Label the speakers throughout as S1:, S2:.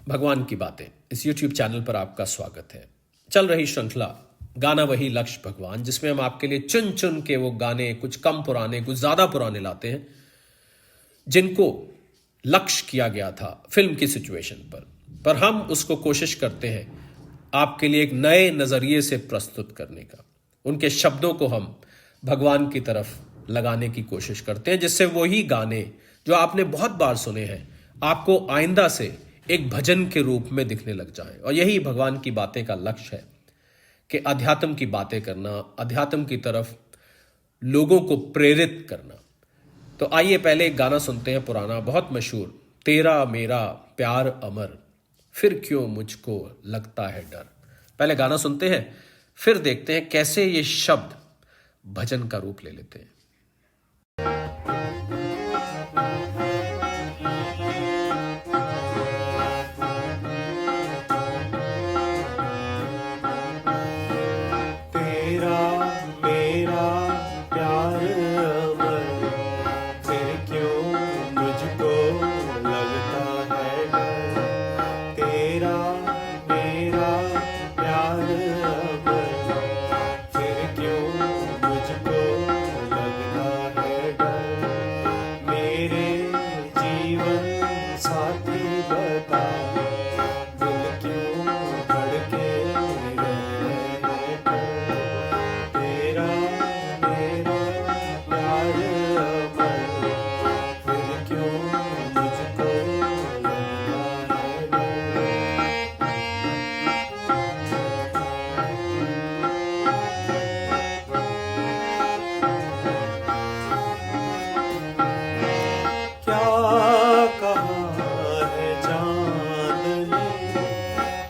S1: भगवान की बातें इस YouTube चैनल पर आपका स्वागत है। चल रही श्रृंखला गाना वही लक्ष्य भगवान, जिसमें हम आपके लिए चुन चुन के वो गाने कुछ कम पुराने कुछ ज्यादा पुराने लाते हैं जिनको लक्ष्य किया गया था फिल्म की सिचुएशन पर हम उसको कोशिश करते हैं आपके लिए एक नए नजरिए से प्रस्तुत करने का। उनके शब्दों को हम भगवान की तरफ लगाने की कोशिश करते हैं, जिससे वही गाने जो आपने बहुत बार सुने हैं आपको आइंदा से एक भजन के रूप में दिखने लग जाएं। और यही भगवान की बातें का लक्ष्य है कि अध्यात्म की बातें करना, अध्यात्म की तरफ लोगों को प्रेरित करना। तो आइए पहले एक गाना सुनते हैं पुराना, बहुत मशहूर, तेरा मेरा प्यार अमर, फिर क्यों मुझको लगता है डर। पहले गाना सुनते हैं, फिर देखते हैं कैसे ये शब्द भजन का रूप ले लेते हैं।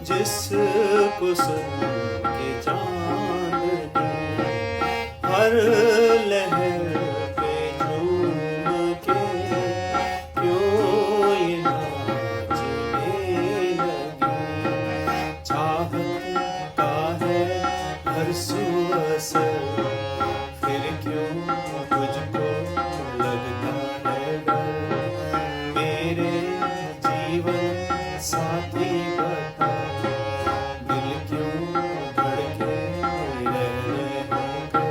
S2: जिसको सुन के चांदनी हर लहर पे झूम के क्यों ये नाचने लगी। चाहत का है हर सू असर, फिर क्यों तुझको लगता है डर। मेरे जीवन साथी बता, दिल क्यों धड़के रहने लगा।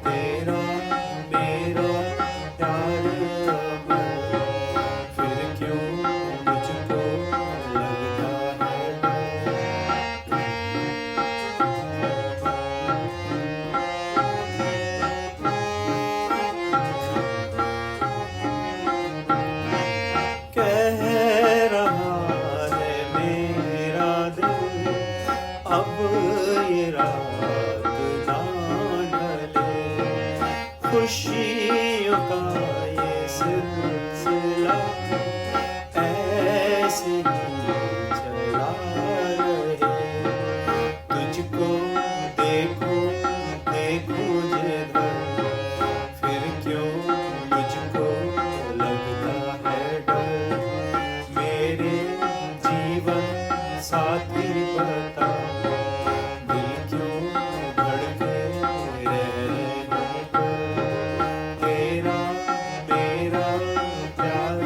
S2: तेरा मेरा प्यार अमर, फिर क्यों मुझको लगता है डर। कह रहा है मेरा दिल, अब ये रात ना ढले। खुशियों का ये सिलसिला ऐसे ही चला रहे। तुझको देखूं देखूं जिधर, फिर क्यों मुझको लगता है डर। मेरे जीवन साथी बता, दिल क्यों धड़के रहने लगा। तेरा मेरा प्यार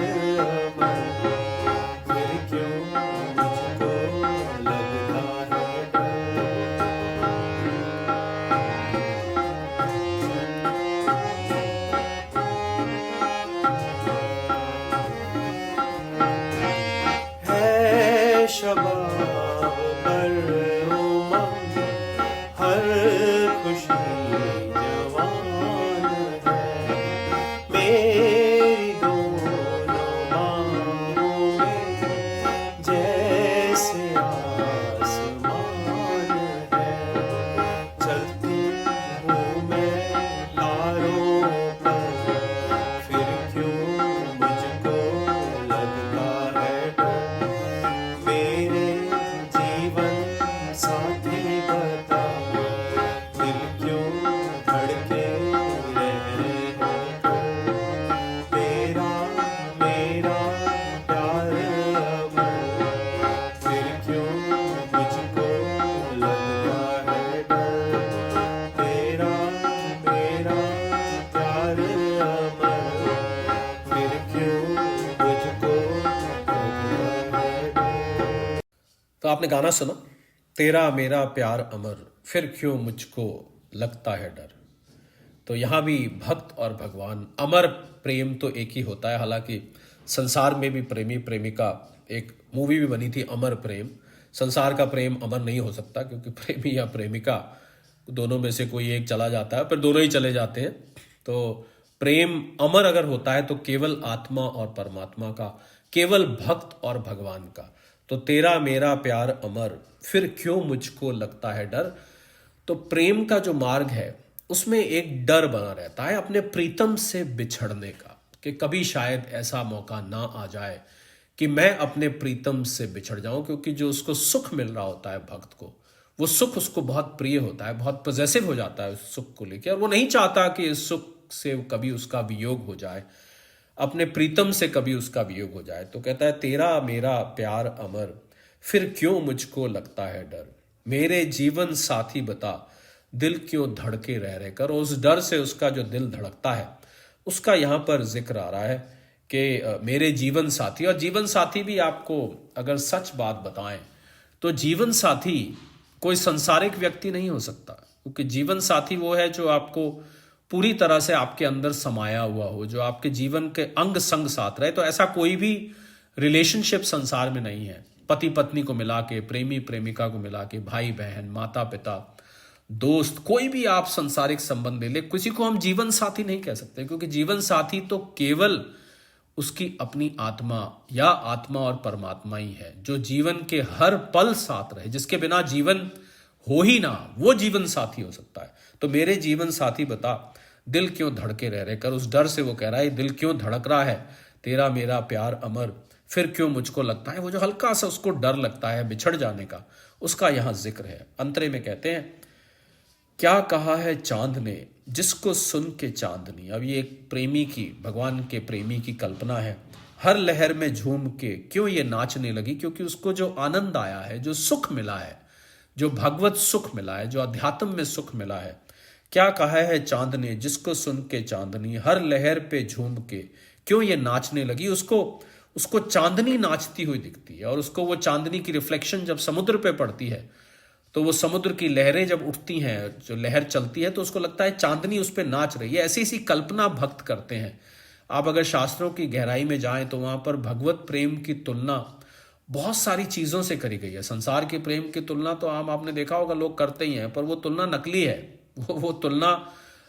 S2: अमर, फिर क्यों मुझको लगता है डर। है शबाब पर उमंग, हर खुशी जवान है। मेरी दोनों बाहों में जैसे आसमान है। चलती हूँ मैं तारों पर, फिर क्यों मुझको लगता है डर। मेरे
S1: तो आपने गाना सुना, तेरा मेरा प्यार अमर, फिर क्यों मुझको लगता है डर। तो यहां भी भक्त और भगवान, अमर प्रेम तो एक ही होता है। हालांकि संसार में भी प्रेमी प्रेमिका, एक मूवी भी बनी थी अमर प्रेम। संसार का प्रेम अमर नहीं हो सकता, क्योंकि प्रेमी या प्रेमिका दोनों में से कोई एक चला जाता है, पर दोनों ही चले जाते हैं। तो प्रेम अमर अगर होता है तो केवल आत्मा और परमात्मा का, केवल भक्त और भगवान का। तो तेरा मेरा प्यार अमर, फिर क्यों मुझको लगता है डर। तो प्रेम का जो मार्ग है उसमें एक डर बना रहता है अपने प्रीतम से बिछड़ने का, कि कभी शायद ऐसा मौका ना आ जाए कि मैं अपने प्रीतम से बिछड़ जाऊं। क्योंकि जो उसको सुख मिल रहा होता है भक्त को, वो सुख उसको बहुत प्रिय होता है, बहुत पॉजेसिव हो जाता है उस सुख को लेकर, और वो नहीं चाहता कि इस सुख से कभी उसका वियोग हो जाए, अपने प्रीतम से कभी उसका वियोग हो जाए। तो कहता है तेरा मेरा प्यार अमर, फिर क्यों मुझको लगता है डर। मेरे जीवन साथी बता, दिल क्यों धड़के रह रहकर। और उस डर से उसका जो दिल धड़कता है उसका यहां पर जिक्र आ रहा है कि मेरे जीवन साथी। और जीवन साथी भी आपको अगर सच बात बताएं तो जीवन साथी कोई संसारिक व्यक्ति नहीं हो सकता, क्योंकि जीवन साथी वो है जो आपको पूरी तरह से आपके अंदर समाया हुआ हो, जो आपके जीवन के अंग संग साथ रहे। तो ऐसा कोई भी रिलेशनशिप संसार में नहीं है। पति पत्नी को मिला के, प्रेमी प्रेमिका को मिला के, भाई बहन, माता पिता, दोस्त, कोई भी आप संसारिक संबंध ले ले, किसी को हम जीवन साथी नहीं कह सकते, क्योंकि जीवन साथी तो केवल उसकी अपनी आत्मा या आत्मा और परमात्मा ही है, जो जीवन के हर पल साथ रहे, जिसके बिना जीवन हो ही ना, वो जीवन साथी हो सकता है। तो मेरे जीवन साथी बता, दिल क्यों धड़के रह रहे कर। उस डर से वो कह रहा है दिल क्यों धड़क रहा है, तेरा मेरा प्यार अमर, फिर क्यों मुझको लगता है। वो जो हल्का सा उसको डर लगता है बिछड़ जाने का, उसका यहां जिक्र है। अंतरे में कहते हैं, क्या कहा है चांद ने, जिसको सुन के चांदनी। अब ये एक प्रेमी की, भगवान के प्रेमी की कल्पना है। हर लहर में झूम के क्यों ये नाचने लगी, क्योंकि उसको जो आनंद आया है, जो सुख मिला है, जो भगवत सुख मिला है, जो अध्यात्म में सुख मिला है। क्या कहा है चांद ने, जिसको सुन के चांदनी, हर लहर पे झूम के क्यों ये नाचने लगी। उसको चांदनी नाचती हुई दिखती है, और उसको वो चांदनी की रिफ्लेक्शन जब समुद्र पे पड़ती है तो वो समुद्र की लहरें जब उठती हैं, जो लहर चलती है, तो उसको लगता है चांदनी उस पर नाच रही है। ऐसी कल्पना भक्त करते हैं। आप अगर शास्त्रों की गहराई में जाएं तो वहां पर भगवत प्रेम की तुलना बहुत सारी चीजों से करी गई है। संसार के प्रेम की तुलना तो आपने देखा होगा लोग करते ही हैं, पर वो तुलना नकली है, वो तुलना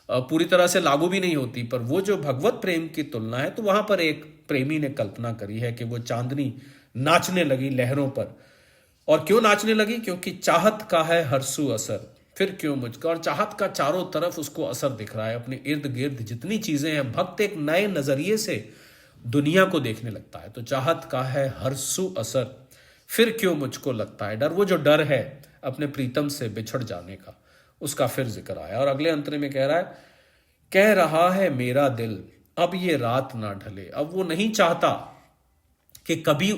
S1: पूरी तरह से लागू भी नहीं होती। पर वो जो भगवत प्रेम की तुलना है, तो वहां पर एक प्रेमी ने कल्पना करी है कि वो चांदनी नाचने लगी लहरों पर। और क्यों नाचने लगी, क्योंकि चाहत का है हरसू असर, फिर क्यों मुझको। और चाहत का चारों तरफ उसको असर दिख रहा है, अपने इर्द गिर्द जितनी चीजें हैं। भक्त एक नए नजरिए से दुनिया को देखने लगता है। तो चाहत का है हरसू असर, फिर क्यों मुझको लगता है डर। वो जो डर है अपने प्रीतम से बिछड़ जाने का, उसका फिर जिक्र आया। और अगले अंतरे में कह रहा है मेरा दिल, अब ये रात ना ढले। अब वो नहीं चाहता कि कभी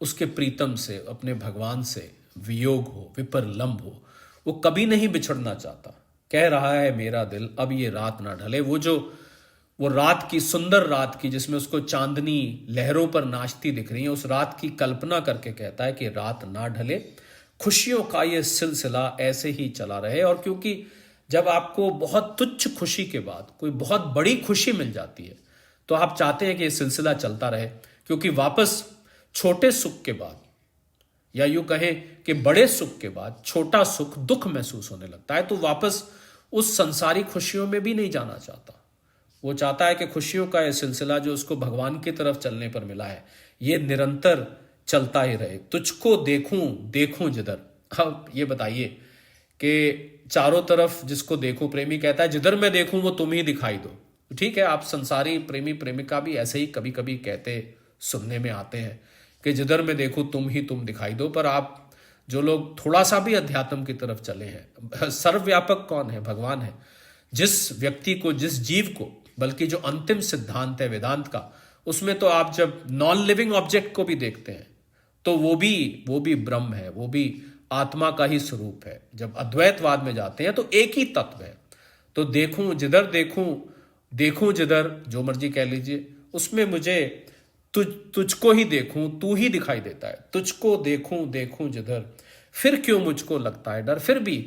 S1: उसके प्रीतम से, अपने भगवान से वियोग हो, विपरलंब हो। वो कभी नहीं बिछड़ना चाहता। कह रहा है मेरा दिल, अब ये रात ना ढले। वो रात की, सुंदर रात की, जिसमें उसको चांदनी लहरों पर नाचती दिख रही है, उस रात की कल्पना करके कहता है कि रात ना ढले, खुशियों का ये सिलसिला ऐसे ही चला रहे। और क्योंकि जब आपको बहुत तुच्छ खुशी के बाद कोई बहुत बड़ी खुशी मिल जाती है, तो आप चाहते हैं कि ये सिलसिला चलता रहे, क्योंकि वापस छोटे सुख के बाद, या यूं कहें कि बड़े सुख के बाद छोटा सुख, दुख महसूस होने लगता है। तो वापस उस संसारी खुशियों में भी नहीं जाना चाहता। वो चाहता है कि खुशियों का यह सिलसिला जो उसको भगवान की तरफ चलने पर मिला है, ये निरंतर चलता ही रहे। तुझको देखूं जिधर। अब ये बताइए कि चारों तरफ जिसको देखूं, प्रेमी कहता है जिधर मैं देखूं वो तुम ही दिखाई दो। ठीक है, आप संसारी प्रेमी प्रेमिका भी ऐसे ही कभी कभी कहते सुनने में आते हैं कि जिधर मैं देखूं तुम ही तुम दिखाई दो। पर आप जो लोग थोड़ा सा भी अध्यात्म की तरफ चले हैं, सर्वव्यापक कौन है? भगवान है। जिस व्यक्ति को, जिस जीव को, बल्कि जो अंतिम सिद्धांत है वेदांत का, उसमें तो आप जब नॉन लिविंग ऑब्जेक्ट को भी देखते हैं तो वो भी ब्रह्म है, वो भी आत्मा का ही स्वरूप है। जब अद्वैतवाद में जाते हैं तो एक ही तत्व है। तो देखूं जिधर, जो मर्जी कह लीजिए, उसमें मुझे तुझको ही देखूं, तू ही दिखाई देता है, तुझको देखूं देखूं जिधर, फिर क्यों मुझको लगता है डर। फिर भी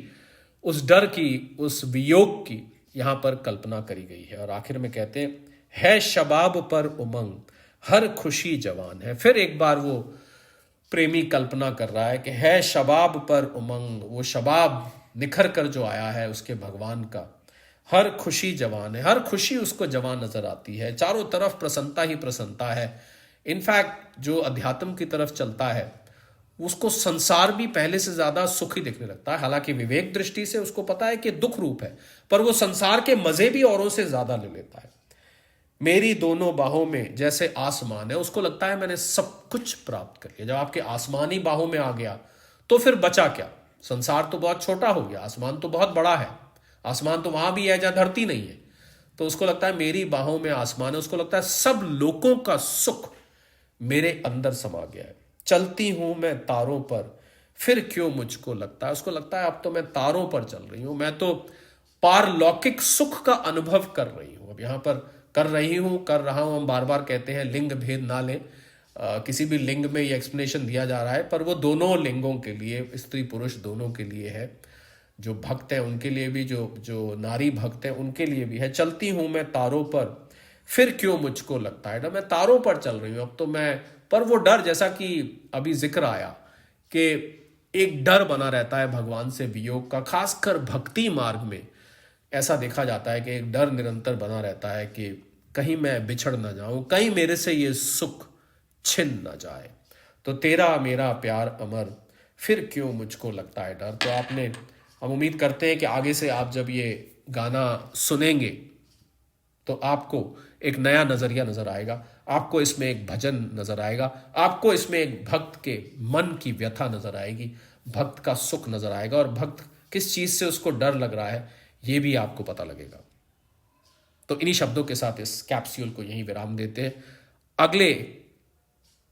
S1: उस डर की, उस वियोग की यहां पर कल्पना करी गई है। और आखिर में कहते हैं, है शबाब पर उमंग, हर खुशी जवान है। फिर एक बार वो प्रेमी कल्पना कर रहा है कि है शबाब पर उमंग, वो शबाब निखर कर जो आया है उसके भगवान का, हर खुशी जवान है, हर खुशी उसको जवान नजर आती है, चारों तरफ प्रसन्नता ही प्रसन्नता है। इनफैक्ट जो अध्यात्म की तरफ चलता है उसको संसार भी पहले से ज्यादा सुखी दिखने लगता है। हालांकि विवेक दृष्टि से उसको पता है कि दुख रूप है, पर वो संसार के मजे भी औरों से ज्यादा ले लेता है। मेरी दोनों बाहों में जैसे आसमान है, उसको लगता है मैंने सब कुछ प्राप्त कर लिया। जब आपके आसमानी बाहों में आ गया तो फिर बचा क्या। संसार तो बहुत छोटा हो गया, आसमान तो बहुत बड़ा है। आसमान तो वहां भी है जहां धरती नहीं है। तो उसको लगता है मेरी बाहों में आसमान है, उसको लगता है सब लोगों का सुख मेरे अंदर समा गया है। चलती हूं मैं तारों पर, फिर क्यों मुझको लगता है, उसको लगता है अब तो मैं तारों पर चल रही हूं, मैं तो पारलौकिक सुख का अनुभव कर रही हूं। अब यहां पर कर रही हूं, कर रहा हूं, हम बार बार कहते हैं, लिंग भेद ना लें। किसी भी लिंग में ये एक्सप्लेनेशन दिया जा रहा है, पर वो दोनों लिंगों के लिए, स्त्री पुरुष दोनों के लिए है। जो भक्त हैं उनके लिए भी, जो नारी भक्त हैं उनके लिए भी है। चलती हूं मैं तारों पर, फिर क्यों मुझको लगता है डर। मैं तारों पर चल रही हूं अब तो मैं, पर वो डर, जैसा कि अभी जिक्र आया कि एक डर बना रहता है भगवान से वियोग का। खासकर भक्ति मार्ग में ऐसा देखा जाता है कि एक डर निरंतर बना रहता है कि कहीं मैं बिछड़ ना जाऊं, कहीं मेरे से ये सुख छिन ना जाए। तो तेरा मेरा प्यार अमर, फिर क्यों मुझको लगता है डर। तो आपने, हम उम्मीद करते हैं कि आगे से आप जब ये गाना सुनेंगे तो आपको एक नया नजरिया नजर आएगा, आपको इसमें एक भजन नजर आएगा, आपको इसमें एक भक्त के मन की व्यथा नजर आएगी, भक्त का सुख नजर आएगा, और भक्त किस चीज से उसको डर लग रहा है ये भी आपको पता लगेगा। तो इन्हीं शब्दों के साथ इस कैप्सूल को यहीं विराम देते हैं। अगले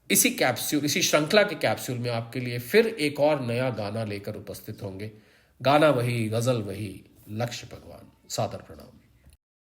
S1: इसी कैप्सूल, इसी श्रृंखला के कैप्सूल में आपके लिए फिर एक और नया गाना लेकर उपस्थित होंगे। गाना वही, गजल वही, लक्ष्य भगवान। सादर प्रणाम।